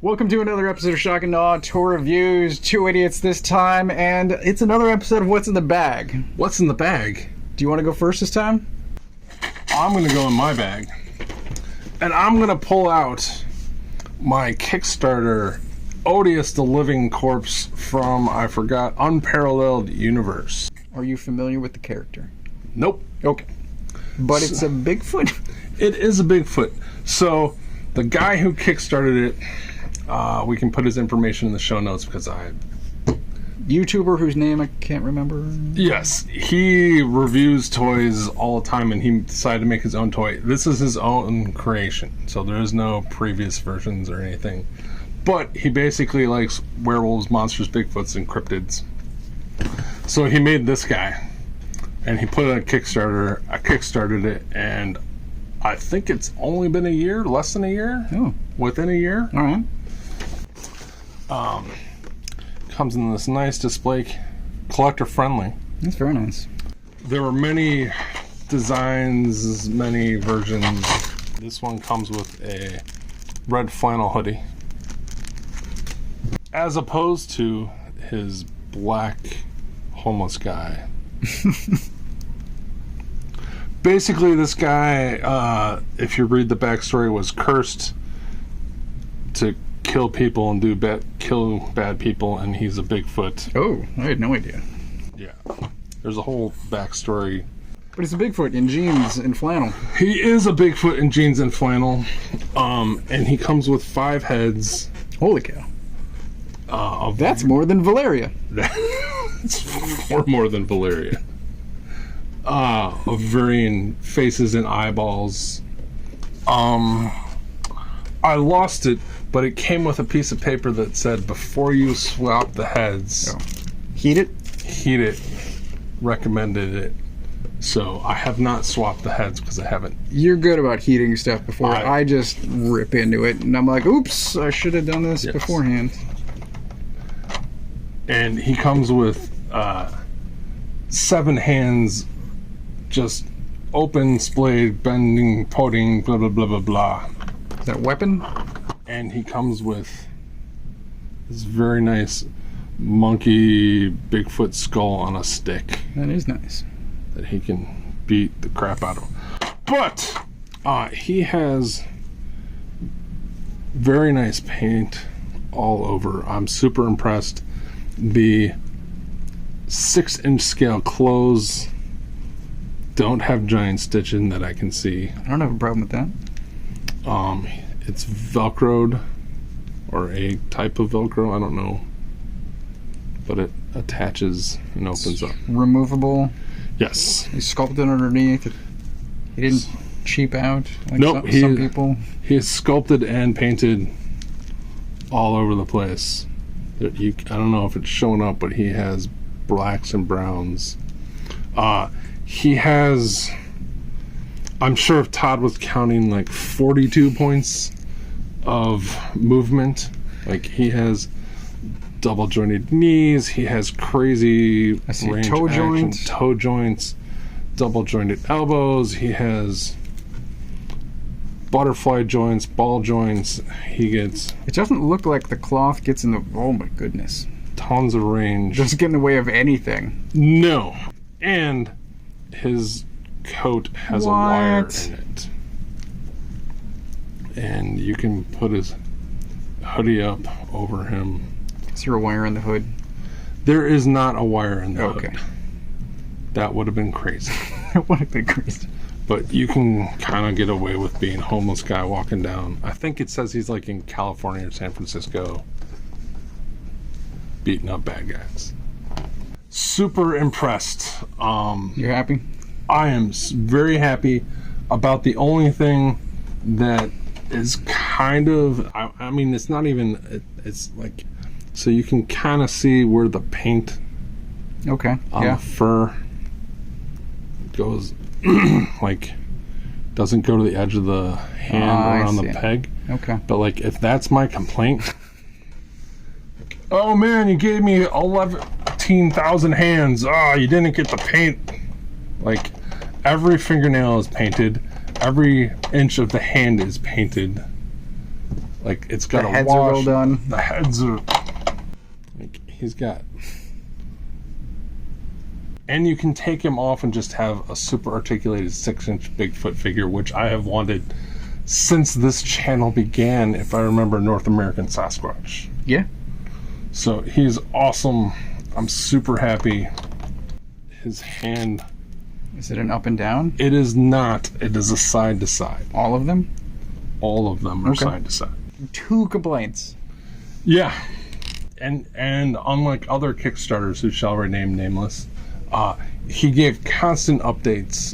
Welcome to another episode of Shock and Awe Tour Reviews. Two idiots this time, and it's another episode of What's in the Bag. What's in the bag? Do you want to go first this time? I'm going to go in my bag. And I'm going to pull out my Kickstarter, Odious the Living Corpse from, I forgot, Unparalleled Universe. Are you familiar with the character? Nope. Okay. But it's a Bigfoot? It is a Bigfoot. So, the guy who Kickstarted it, we can put his information in the show notes because YouTuber whose name I can't remember. Yes, he reviews toys all the time, and he decided to make his own toy. This is his own creation, so there is no previous versions or anything. But he basically likes werewolves, monsters, Bigfoots, and cryptids. So he made this guy, and he put it on Kickstarter. I kickstarted it, and I think it's only been a year, less than a year. Oh, within a year. All right. Comes in this nice display, collector friendly. That's very nice. There were many designs, many versions. This one comes with a red flannel hoodie, as opposed to his black homeless guy. Basically, this guy, if you read the backstory, was cursed to kill people and kill bad people, and he's a Bigfoot. Oh, I had no idea. Yeah, there's a whole backstory. But it's a Bigfoot in jeans and flannel. He is a Bigfoot in jeans and flannel, and he comes with 5 heads. Holy cow! That's more than Valeria. That's far more than Valeria. Of varying faces and eyeballs. I lost it, but it came with a piece of paper that said, before you swap the heads, Heat it? Heat it. Recommended it. So I have not swapped the heads because I haven't. You're good about heating stuff before. I just rip into it, and I'm like, oops, I should have done this beforehand. And he comes with 7 hands, just open, splayed, bending, potting, blah, blah, blah, blah, blah. Is that a weapon? And he comes with this very nice monkey Bigfoot skull on a stick. That is nice. That he can beat the crap out of. But he has very nice paint all over. I'm super impressed. The 6-inch scale clothes don't have giant stitching that I can see. I don't have a problem with that. It's Velcroed, or a type of Velcro, I don't know. But it attaches and opens up. Removable. Yes. He's sculpted underneath. He didn't cheap out like nope, some people. He is sculpted and painted all over the place. I don't know if it's showing up, but he has blacks and browns. He has, I'm sure if Todd was counting, like 42 points of movement. Like, he has double jointed knees, he has crazy range toe joints, double jointed elbows, he has butterfly joints, ball joints. It doesn't look like the cloth gets in the, oh my goodness, tons of range. Doesn't get in the way of anything. No. And his coat has a wire in it, and you can put his hoodie up over him. Is there a wire in the hood? There is not a wire in the hood. Okay. That would have been crazy. That would have been crazy. But you can kind of get away with being a homeless guy walking down. I think it says he's like in California or San Francisco beating up bad guys. Super impressed. You're happy? I am very happy. About the only thing that is kind of, I mean, it's not even, it's like, so you can kind of see where the paint on the fur goes, like, doesn't go to the edge of the hand or on the peg. Okay. But, like, if that's my complaint, oh man, you gave me 11,000 hands. You didn't get the paint. Like, every fingernail is painted. Every inch of the hand is painted. Like, it's got The a heads wash. are well done. The heads are... Like, he's got... And you can take him off and just have a super articulated 6-inch Bigfoot figure, which I have wanted since this channel began, if I remember North American Sasquatch. Yeah. So he's awesome. I'm super happy. His hand... Is it an up and down? It is not. It is a side to side. All of them? All of them are Okay. side to side. 2 complaints. Yeah. And unlike other Kickstarters who shall remain nameless, he gave constant updates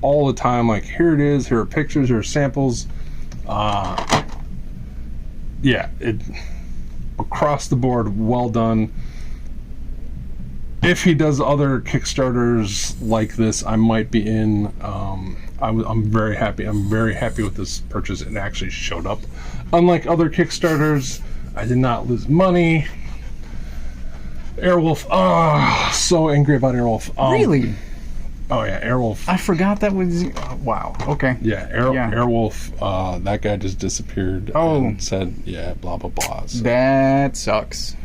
all the time. Like, here it is, here are pictures, here are samples. Yeah, it across the board, well done. If he does other Kickstarters like this, I might be in. I'm very happy. I'm very happy with this purchase. It actually showed up. Unlike other Kickstarters, I did not lose money. Airwolf. So angry about Airwolf. Really? Oh yeah, Airwolf. I forgot that was... wow. Okay. Yeah, Airwolf. That guy just disappeared. Oh. And said, yeah, blah blah blah. So, That sucks.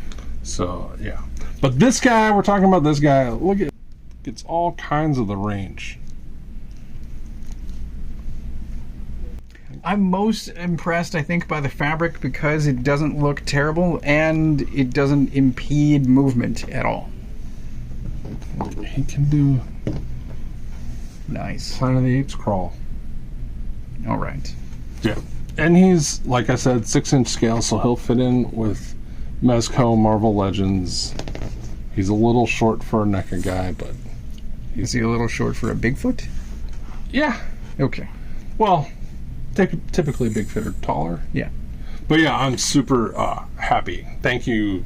so yeah, but this guy, we're talking about this guy. Look at, it's all kinds of the range. I'm most impressed, I think, by the fabric because it doesn't look terrible and it doesn't impede movement at all. He can do Nice. Planet of the Apes crawl. All right. Yeah, and he's, like I said, 6-inch scale, so he'll fit in with Mezco, Marvel Legends. He's a little short for a NECA guy, but Is he a little short for a Bigfoot? yeah. Okay. Well, typically Bigfoot are taller. Yeah. But yeah, I'm super happy. Thank you.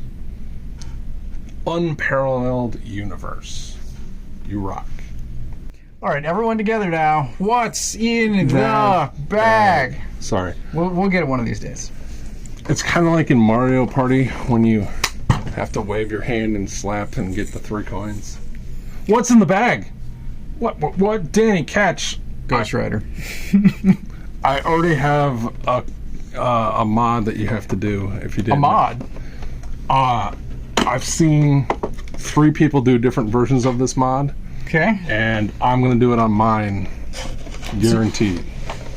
Unparalleled universe. You rock. All right, everyone together now. What's in the Bag. bag? Sorry. We'll get it one of these days. It's kind of like in Mario Party when you have to wave your hand and slap and get the 3 coins. What's in the bag? What? Danny, Ketch. Ghost Rider. I already have a mod that you have to do if you didn't. A mod? I've seen 3 people do different versions of this mod, Okay. and I'm going to do it on mine. Guaranteed.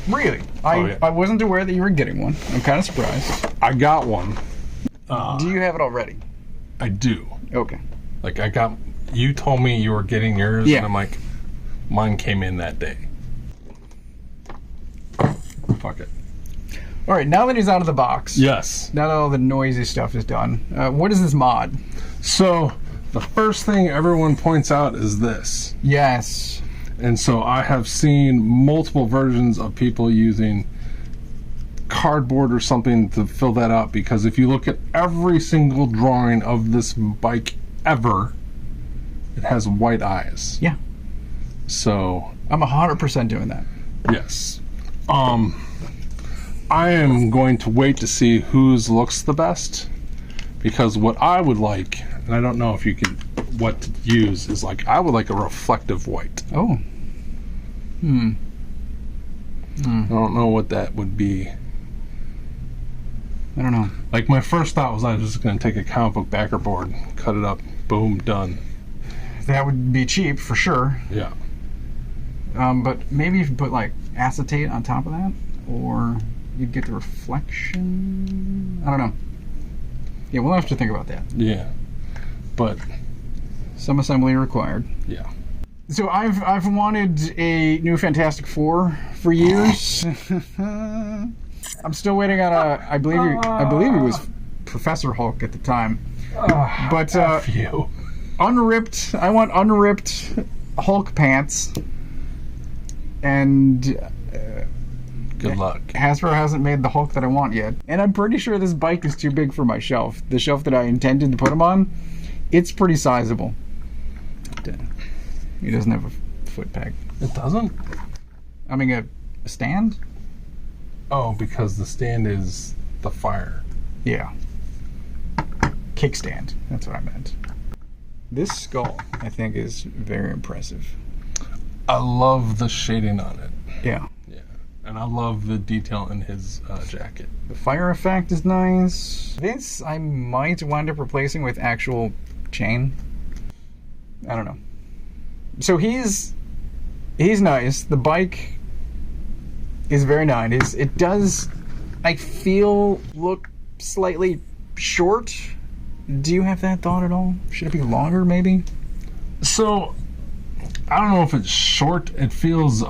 Really? yeah. I wasn't aware that you were getting one. I'm kind of surprised. I got one. Do you have it already? I do. Okay. Like, you told me you were getting yours, Yeah. and I'm like, mine came in that day. Fuck it. All right, now that he's out of the box, Yes. now that all the noisy stuff is done, what is this mod? So, the first thing everyone points out is this. Yes. And so I have seen multiple versions of people using cardboard or something to fill that out, because if you look at every single drawing of this bike ever, it has white eyes. Yeah. So, I'm 100% doing that. yes. I am going to wait to see whose looks the best, because what I would like, and I don't know if you can, what to use, is like, I would like a reflective white. Oh. I don't know what that would be. I don't know. Like, my first thought was I was just going to take a comic book backer board, cut it up, boom, done. That would be cheap for sure. Yeah. But maybe if you put like acetate on top of that, or you'd get the reflection. I don't know. Yeah, we'll have to think about that. Yeah. But, Some assembly required. yeah. So I've wanted a new Fantastic Four for years. I'm still waiting on I believe it was Professor Hulk at the time. But F you. unripped. I want unripped Hulk pants. And Good luck. Hasbro hasn't made the Hulk that I want yet. And I'm pretty sure this bike is too big for my shelf. The shelf that I intended to put him on, it's pretty sizable. He doesn't have a foot peg. It doesn't? I mean, a stand? Oh, because the stand is the fire. Yeah. Kickstand. That's what I meant. This skull, I think, is very impressive. I love the shading on it. Yeah. Yeah. I And I love the detail in his jacket. The fire effect is nice. This I might wind up replacing with actual chain. I don't know. So he's nice. The bike is very nice. It does, I feel, look slightly short. Do you have that thought at all? Should it be longer, maybe? So, I don't know if it's short. It feels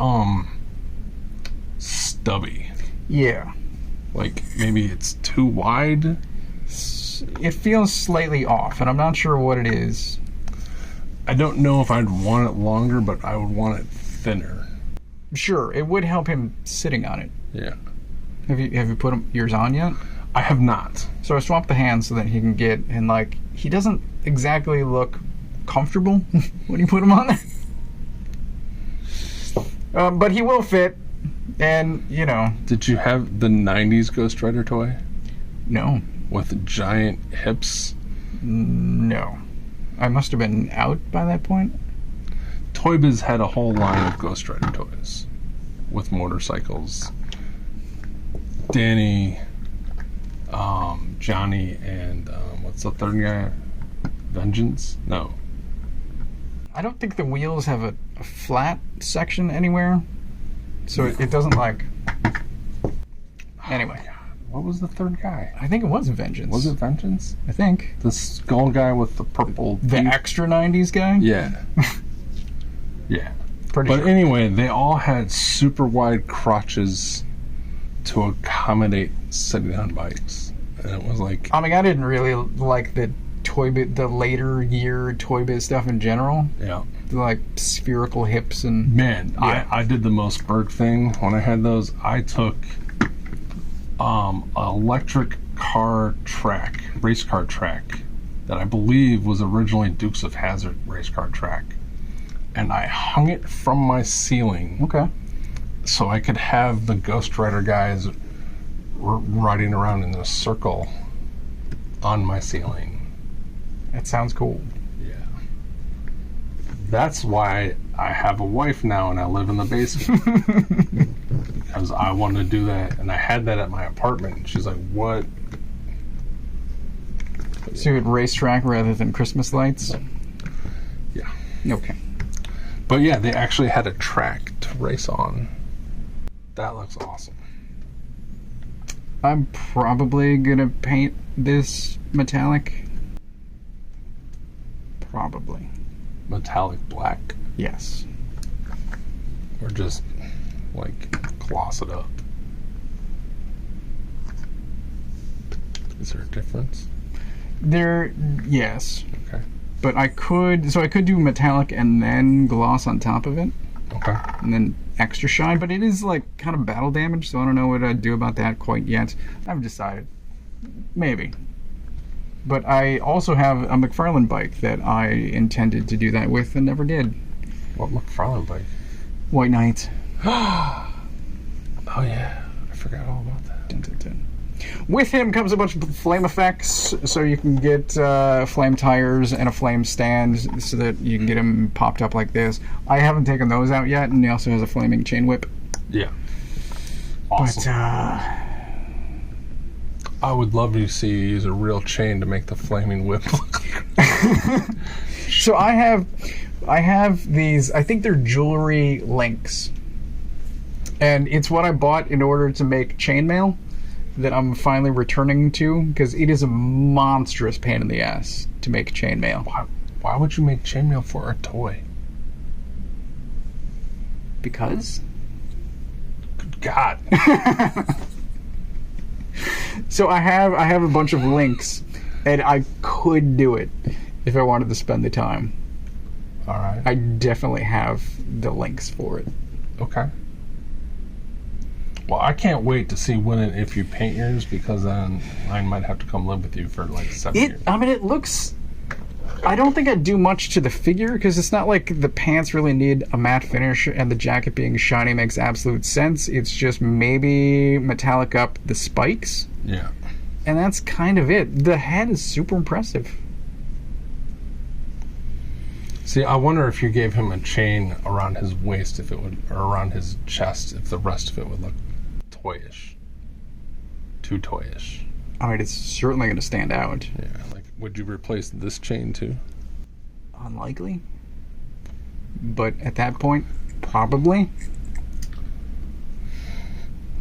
stubby. Yeah. Like maybe it's too wide. It feels slightly off, and I'm not sure what it is. I don't know if I'd want it longer, but I would want it thinner. Sure, it would help him sitting on it. Yeah. Have you put yours on yet? I have not. So I swapped the hands so that he can get, and like, he doesn't exactly look comfortable when you put him on there. But he will fit, and, you know. Did you have the 90s Ghost Rider toy? No. With giant hips? No. I must have been out by that point. Toy Biz had a whole line of Ghost Rider toys with motorcycles. Danny, Johnny, and what's the third guy? Vengeance? No. I don't think the wheels have a flat section anywhere. So it doesn't like... Anyway. What was the third guy? I think it was Vengeance. Was it Vengeance? I think. The skull guy with the purple The teeth? extra 90s guy? Yeah. Yeah. Pretty But sure. anyway, they all had super wide crotches to accommodate sitting on bikes. And it was like... I mean, I didn't really like the the later year Toy Biz stuff in general. Yeah. Like spherical hips and... Man, Yeah. I did the most Berg thing when I had those. I took electric car track, race car track, that I believe was originally Dukes of Hazzard race car track, and I hung it from my ceiling Okay. so I could have the Ghost Rider guys riding around in a circle on my ceiling. That sounds cool. Yeah. That's why I have a wife now and I live in the basement. Because I wanted to do that, and I had that at my apartment. And she's like, "What?" So you had racetrack rather than Christmas lights? Yeah. Okay. But yeah, they actually had a track to race on. That looks awesome. I'm probably gonna paint this metallic. Probably. Metallic black, Yes. or just like gloss it up. Is there a difference? Yes. Okay. But I could do metallic and then gloss on top of it, Okay. and then extra shine, but it is like kind of battle damage, so I don't know what I'd do about that quite yet. I haven't decided. Maybe. But I also have a McFarlane bike that I intended to do that with and never did. What McFarlane bike? White Knight. Oh yeah, I forgot all about that. Dun, dun, dun. With him comes a bunch of flame effects, so you can get flame tires and a flame stand so that you can get him popped up like this. I haven't taken those out yet, and he also has a flaming chain whip. Yeah. Awesome. But, I would love to see you use a real chain to make the flaming whip look like. so I have these, I think they're jewelry links. And it's what I bought in order to make chainmail that I'm finally returning to, because it is a monstrous pain in the ass to make chainmail. Why would you make chainmail for a toy? Because? Good God. So I have a bunch of links, and I could do it if I wanted to spend the time. All right. I definitely have the links for it. Okay. Well, I can't wait to see when and if you paint yours, because then I might have to come live with you for like 7 years. I mean, it looks... I don't think I'd do much to the figure, because it's not like the pants really need a matte finish and the jacket being shiny makes absolute sense. It's just maybe metallic up the spikes, Yeah. and that's kind of it. The head is super impressive. See, I wonder if you gave him a chain around his waist, if it would, or around his chest, if the rest of it would look toyish. Too toyish. All right, it's certainly going to stand out. Yeah, like, would you replace this chain too? Unlikely. But at that point, probably.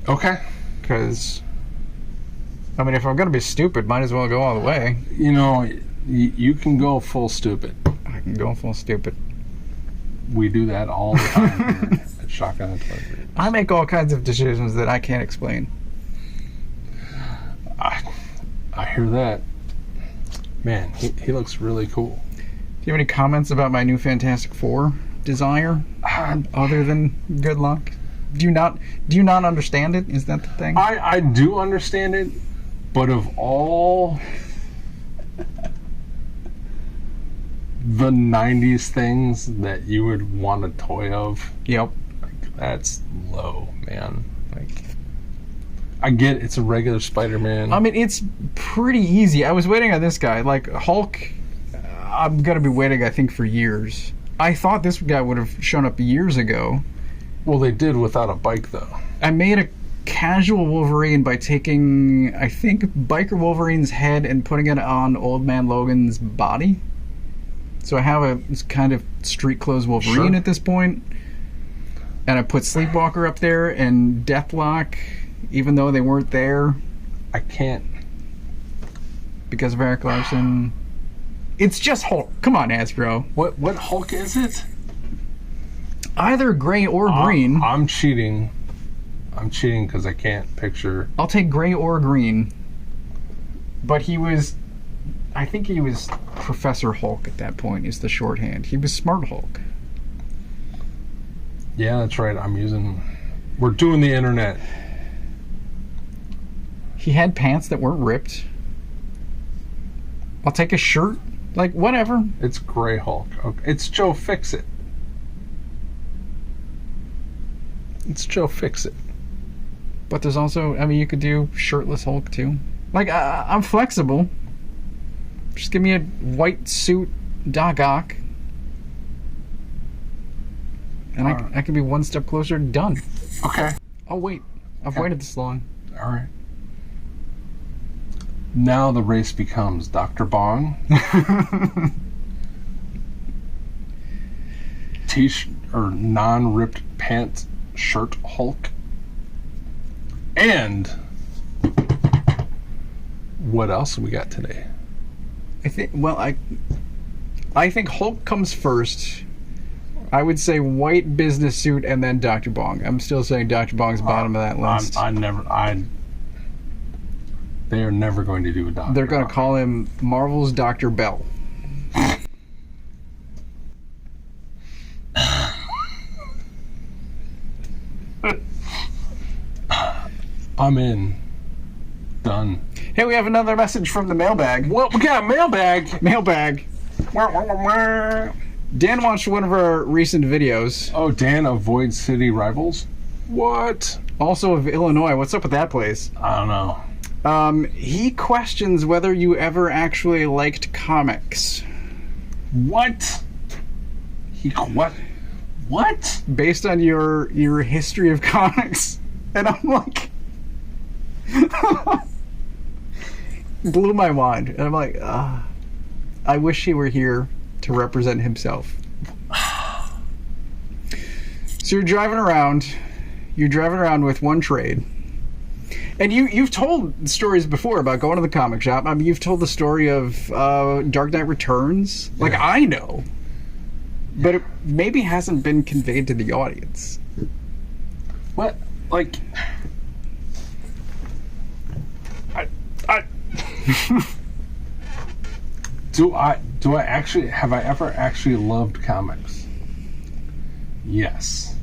Okay. Because, I mean, if I'm going to be stupid, might as well go all the way. You know, you can go full stupid. I can go full stupid. We do that all the time here at Shotgun and Television. I make all kinds of decisions that I can't explain. I hear that. Man, he looks really cool. Do you have any comments about my new Fantastic Four desire, other than good luck? Do you not understand it? Is that the thing? I do understand it, but of all the 90s things that you would want a toy of, Yep. like, that's low, man. Like, I get it's a regular Spider-Man. I mean, it's pretty easy. I was waiting on this guy. Like, Hulk, I'm going to be waiting, I think, for years. I thought this guy would have shown up years ago. Well, they did without a bike, though. I made a casual Wolverine by taking, I think, Biker Wolverine's head and putting it on Old Man Logan's body. So I have a kind of street clothes Wolverine at this point. And I put Sleepwalker up there and Deathlock, even though they weren't there. I can't. Because of Eric Larson. It's just Hulk. Come on, Hasbro. What Hulk is it? Either gray or green. I'm cheating. I'm cheating because I can't picture. I'll take gray or green. But I think he was Professor Hulk at that point, is the shorthand. He was Smart Hulk. Yeah, that's right. We're doing the internet. He had pants that weren't ripped. I'll take a shirt. Like, whatever. It's Gray Hulk. Okay. It's Joe Fix-It. It's Joe Fix-It. But there's also, I mean, you could do shirtless Hulk too. Like, I'm flexible. Just give me a white suit, Doc Ock. And I can be one step closer to done. Okay. Oh, wait. I've waited this long. All right. Now the race becomes Dr. Bong, t-shirt or non-ripped pants shirt Hulk, and what else we got today? I think Hulk comes first. I would say white business suit and then Dr. Bong. I'm still saying Dr. Bong's bottom of that list. They are never going to do a Dr. They're going to call him Marvel's Dr. Bell. I'm in. Done. Hey, we have another message from the mailbag. What? We got a mailbag. Mailbag. Dan watched one of our recent videos. Oh, Dan of Void City Rivals? What? Also of Illinois. What's up with that place? I don't know. He questions whether you ever actually liked comics. What? What? What? Based on your history of comics. And I'm like... blew my mind. And I'm like, I wish he were here to represent himself. So you're driving around with one trade. And you've told stories before about going to the comic shop. I mean, you've told the story of Dark Knight Returns. Like, yeah. I know. But it maybe hasn't been conveyed to the audience. What? Like... have I ever actually loved comics? Yes.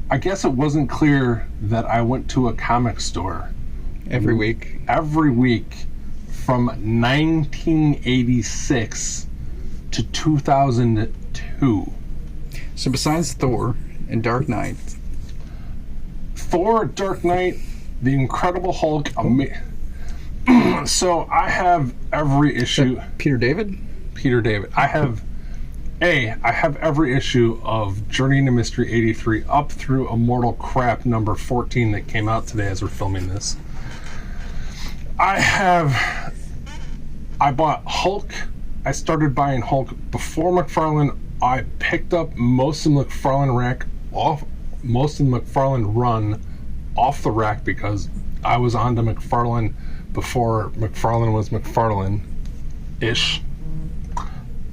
I guess it wasn't clear that I went to a comic store every week from 1986 to 2002. So besides Thor and Dark Knight, Dark Knight, The Incredible Hulk, so I have every issue. Peter David. I have I have every issue of Journey into Mystery 83 up through Immortal Crap number 14 that came out today as we're filming this. I bought Hulk. I started buying Hulk before McFarlane. I picked up most of the McFarlane run off the rack because I was on to McFarlane before McFarlane was McFarlane-ish.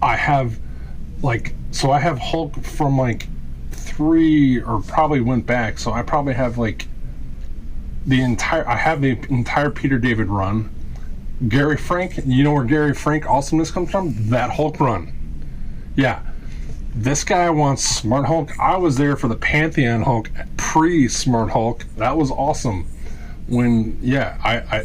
I have Hulk from like 3, or probably went back, so I probably have like the entire Peter David run. Gary Frank, you know where Gary Frank awesomeness comes from? That Hulk run. Yeah. This guy wants Smart Hulk. I was there for the Pantheon Hulk, pre-Smart Hulk. That was awesome. When, I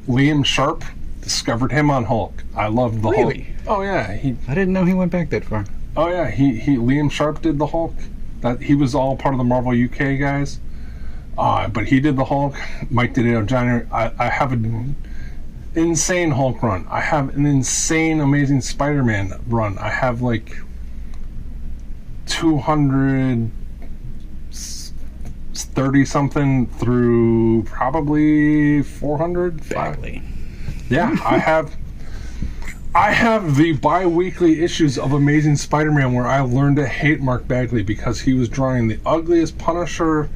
Liam Sharp, discovered him on Hulk. I loved the Hulk. Really? Oh yeah. I didn't know he went back that far. Oh yeah, Liam Sharp did the Hulk. That he was all part of the Marvel UK guys. But he did the Hulk. Mike did it on January. I have an insane Hulk run. I have an insane Amazing Spider-Man run. I have like 230 something through probably 400. Exactly. Yeah, I have the bi-weekly issues of Amazing Spider-Man where I learned to hate Mark Bagley because he was drawing the ugliest Punisher,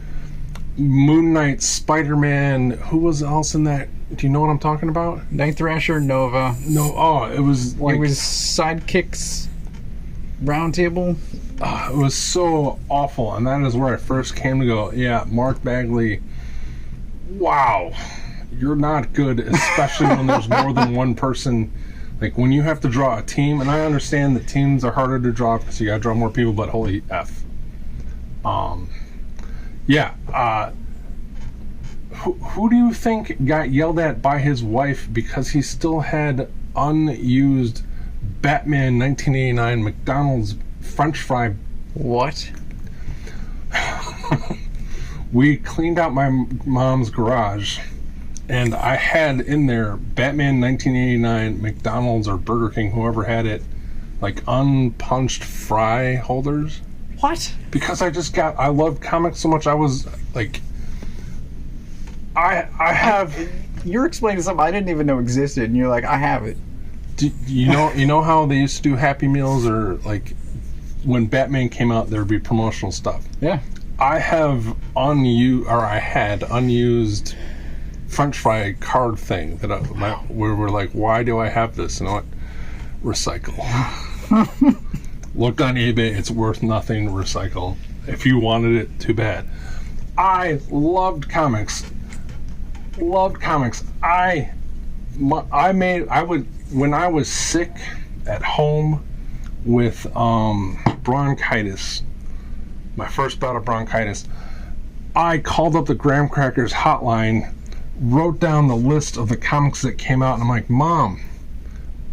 Moon Knight, Spider-Man. Who was else in that? Do you know what I'm talking about? Night Thrasher, Nova. No, it was like... It was Sidekicks Roundtable. It was so awful, and that is where I first came to go, yeah, Mark Bagley, wow, you're not good, especially when there's more than one person. Like, when you have to draw a team, and I understand that teams are harder to draw because you gotta draw more people, but holy F. Who do you think got yelled at by his wife because he still had unused Batman 1989 McDonald's French fry? What? We cleaned out my mom's garage, and I had in there Batman 1989 McDonald's or Burger King, whoever had it, like unpunched fry holders. What? Because I love comics so much. I was like, I have. You're explaining something I didn't even know existed, and you're like, I have it. You know how they used to do Happy Meals, or like when Batman came out, there would be promotional stuff. Yeah. I had unused French fry card thing that we were like, why do I have this? You know what? Recycle. Looked on eBay, it's worth nothing. Recycle. If you wanted it, too bad. I loved comics. When I was sick at home with bronchitis, my first bout of bronchitis, I called up the Graham Crackers hotline, wrote down the list of the comics that came out, and I'm like, Mom,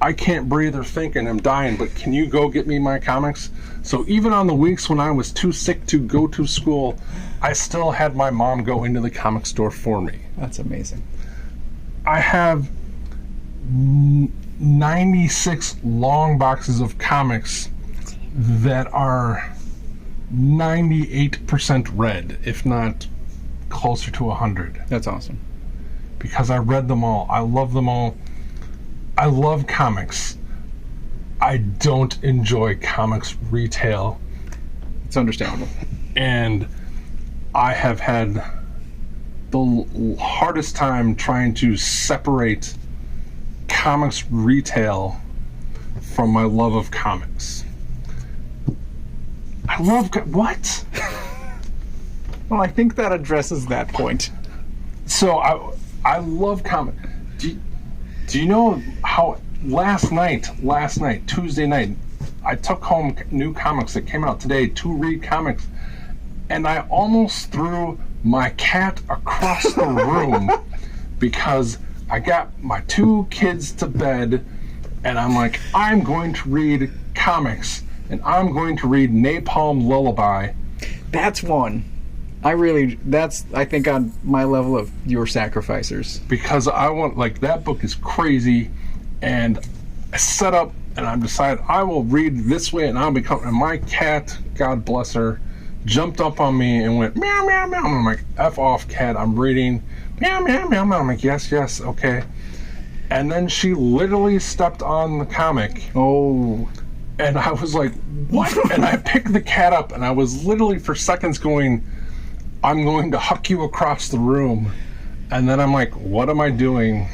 I can't breathe or think and I'm dying, but can you go get me my comics? So even on the weeks when I was too sick to go to school, I still had my mom go into the comic store for me. That's amazing. I have 96 long boxes of comics that are 98% read, if not closer to 100. That's awesome. Because I read them all. I love them all. I love comics. I don't enjoy comics retail. It's understandable. And I have had the hardest time trying to separate comics retail from my love of comics. I love... What? Well, I think that addresses that point. So, I love comics. Do you know how last night, Tuesday night, I took home new comics that came out today to read comics, and I almost threw my cat across the room because I got my two kids to bed, and I'm like, I'm going to read comics, and I'm going to read Napalm Lullaby. That's one. That's, I think, on my level of your sacrificers. Because I want, like, that book is crazy, and I set up and I've decided I will read this way, and I'll become. And my cat, God bless her, jumped up on me and went meow meow meow. And I'm like, F off, cat. I'm reading meow meow meow meow. I'm like, yes, okay. And then she literally stepped on the comic. Oh. And I was like, what? And I picked the cat up, and I was literally for seconds going, I'm going to huck you across the room. And then I'm like, what am I doing?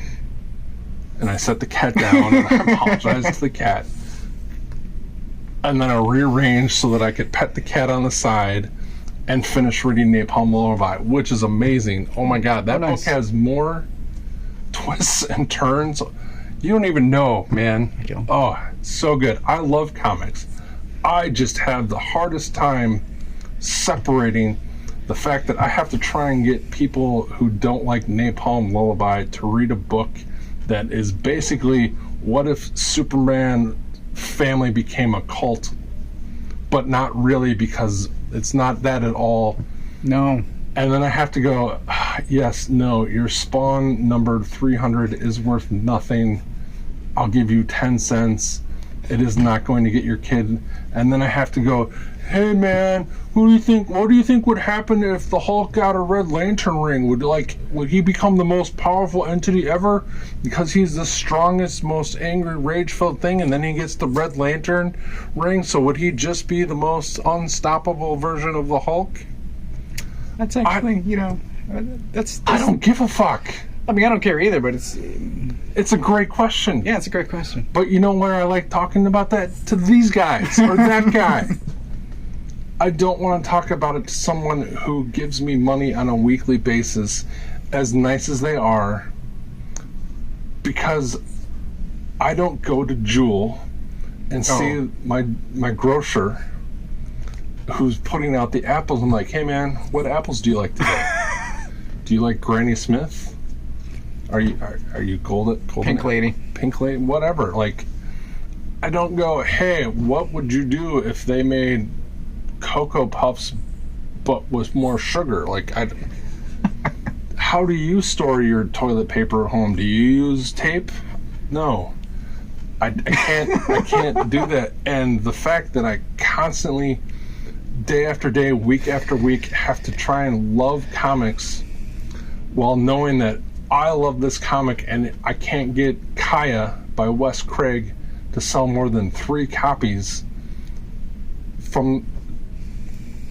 And I set the cat down, and I apologized to the cat. And then I rearranged so that I could pet the cat on the side and finish reading Napalm Lullaby, which is amazing. Oh my God, that book has more twists and turns. You don't even know, man. I don't. Oh, so good. I love comics. I just have the hardest time separating the fact that I have to try and get people who don't like Napalm Lullaby to read a book that is basically what if Superman family became a cult, but not really, because it's not that at all. No. And then I have to go, yes, no, your Spawn number 300 is worth nothing. I'll give you 10 cents. It is not going to get your kid. And then I have to go, hey man, what do you think would happen if the Hulk got a Red Lantern ring? Would he become the most powerful entity ever because he's the strongest, most angry, rage-filled thing, and then he gets the Red Lantern ring? So would he just be the most unstoppable version of the Hulk? That's actually, that's I don't give a fuck. I mean, I don't care either, but It's a great question. yeah, it's a great question. But you know where I like talking about that? To these guys or that guy. I don't want to talk about it to someone who gives me money on a weekly basis, as nice as they are, because I don't go to Jewel and see my grocer who's putting out the apples. I'm like, hey man, what apples do you like today? Do you like Granny Smith? Are you golden Pink Lady? Pink Lady, whatever. Like, I don't go, hey, what would you do if they made Cocoa Puffs but with more sugar? Like, how do you store your toilet paper at home? Do you use tape? No. I can't do that. And the fact that I constantly, day after day, week after week, have to try and love comics while knowing that I love this comic and I can't get Kaya by Wes Craig to sell more than 3 copies from,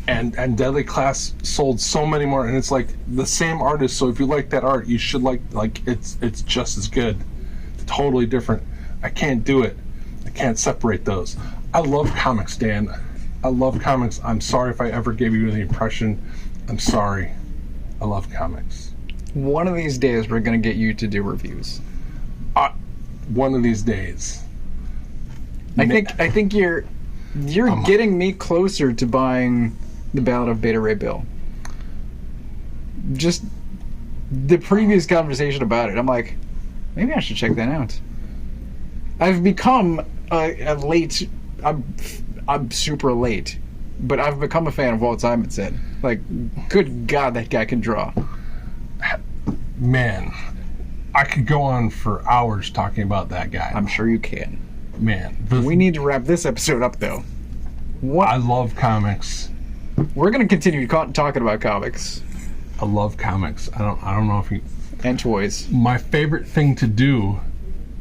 and Deadly Class sold so many more, and it's like the same artist, so if you like that art, you should like it's just as good. Totally different. I can't do it. I can't separate those. I love comics, Dan. I love comics. I'm sorry if I ever gave you the impression. I'm sorry. I love comics. One of these days, we're going to get you to do reviews. One of these days. I think you're getting me closer to buying the Ballad of Beta Ray Bill. Just the previous conversation about it, I'm like, maybe I should check that out. I've become a late. I'm super late, but I've become a fan of Walt Simonson. Like, good God, that guy can draw. Man, I could go on for hours talking about that guy. I'm sure you can. Man, we need to wrap this episode up, though. I love comics. We're going to continue talking about comics. I love comics. I don't know if you... And toys. My favorite thing to do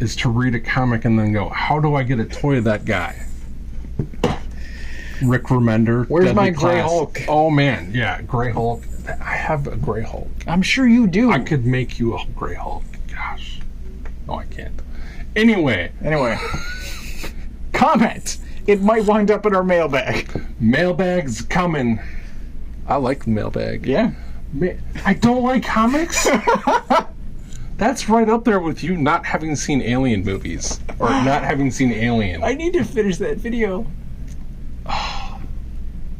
is to read a comic and then go, how do I get a toy of that guy? Rick Remender. Where's Deadly my Grey Class. Hulk? Oh, man. Yeah, Grey Hulk. I have a Grey Hulk. I'm sure you do. I could make you a Grey Hulk. Gosh. No, I can't. Anyway. Comment. It might wind up in our mailbag. Mailbag's coming. I like the mailbag. Yeah. I don't like comics? That's right up there with you not having seen Alien movies. Or not having seen Alien. I need to finish that video.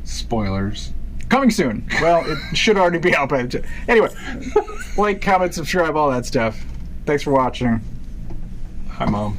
Spoilers. Coming soon. Well, it should already be out by the time. Anyway, like, comment, subscribe, all that stuff. Thanks for watching. Hi, Mom.